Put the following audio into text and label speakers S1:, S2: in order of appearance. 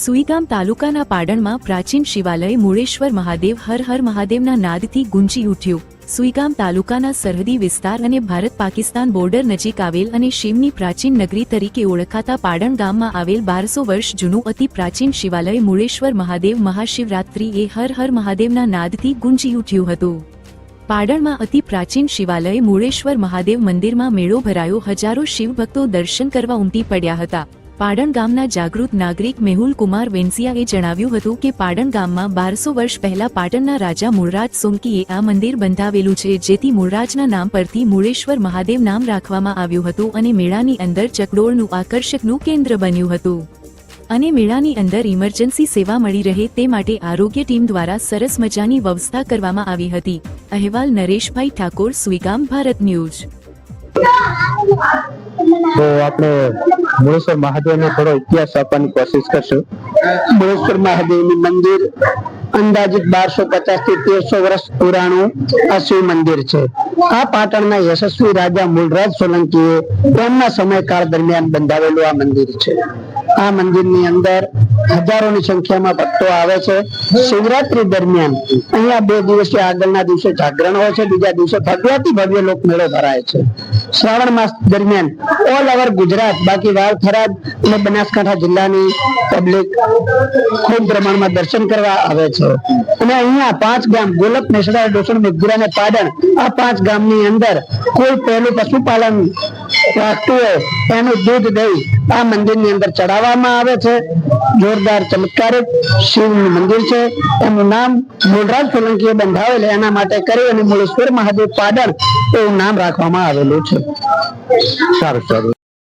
S1: સુઈગામ તાલુકાના પાડણમાં પ્રાચીન શિવાલય મૂળેશ્વર મહાદેવ હર હર મહાદેવના નાદથી ગુંજી ઉઠ્યું। સુઈગામ તાલુકાના સરહદી વિસ્તાર અને ભારત પાકિસ્તાન બોર્ડર નજીક આવેલ અને શિવની પ્રાચીન નગરી તરીકે ઓળખાતા પાડણ ગામમાં આવેલ 1200 વર્ષ જૂનું અતિ પ્રાચીન શિવાલય મૂળેશ્વર મહાદેવ મહાશિવરાત્રિએ હર હર મહાદેવના નાદથી ગુંજી ઉઠ્યું હતું। પાડણમાં અતિ પ્રાચીન શિવાલય મૂળેશ્વર મહાદેવ મંદિરમાં મેળો ભરાયો। હજારો શિવભક્તો દર્શન કરવા ઉમટી પડ્યા હતા। પાડણ ગામના જાગૃત નાગરિક મેહુલ કુમાર વેન્સિયાએ જણાવ્યું હતું કે પાડણ ગામમાં 1200 વર્ષ પહેલા પાટણના રાજા મૂળરાજ સોલંકીએ આ મંદિર બંધાવેલું છે, જેથી મૂળરાજના નામ પરથી મૂળેશ્વર મહાદેવ નામ રાખવામાં આવ્યું હતું અને મેળાની અંદર ચકડોળનું આકર્ષકનું કેન્દ્ર બન્યું હતું અને મેળાની અંદર ઇમરજન્સી સેવા મળી રહે તે માટે આરોગ્ય ટીમ દ્વારા સરસ મજાની વ્યવસ્થા કરવામાં આવી હતી। અહેવાલ નરેશભાઈ ઠાકોર, સુઈગામ, ભારત ન્યૂઝ।
S2: तो आपने मुळेश्वर महादेव ने थोड़ो इतिहास आपने कोशिश करशो।
S3: मुळेश्वर महादेव मंदिर अंदाजित 1250 થી 1300 વર્ષ પુરાણું આ શિવ મંદિર છે। આ પાટણના યશસ્વી રાજા મૂળરાજ સોલંકીએ તેમના સમયકાળ દરમિયાન બંધાવેલું આ મંદિર છે। આ મંદિરની અંદર હજારોની સંખ્યામાં ભક્તો આવે છે। શિવરાત્રી દરમિયાન અહીંયા 2 દિવસથી આગળના દિવસે જાગરણ હોય છે, બીજા દિવસે ભવ્યાથી ભવ્ય લોક મેળો ભરાય છે। શ્રાવણ માસ દરમિયાન ઓલ ઓવર ગુજરાત, બાકી વાવ, થરાદ અને બનાસકાંઠા જિલ્લાની પબ્લિક ખૂબ પ્રમાણમાં દર્શન કરવા આવે છે અને અહીંયા 5 ગામ ગોલક, નેસડા, ડોસણ, મેઘપુરા અને પાડણ આ 5 ગામની અંદર કોઈ પહેલું પશુપાલન રાખતું હોય એનું દૂધ દહીં આ મંદિરની અંદર ચડાવવામાં આવે છે। જોરદાર ચમત્કારિક શિવ મંદિર છે। એનું નામ મૂળરાજ સોલંકીએ બંધાવેલ, એના માટે કરી અને મૂળેશ્વર મહાદેવ પાડણ એવું નામ રાખવામાં આવેલું છે।
S2: सारू सारू।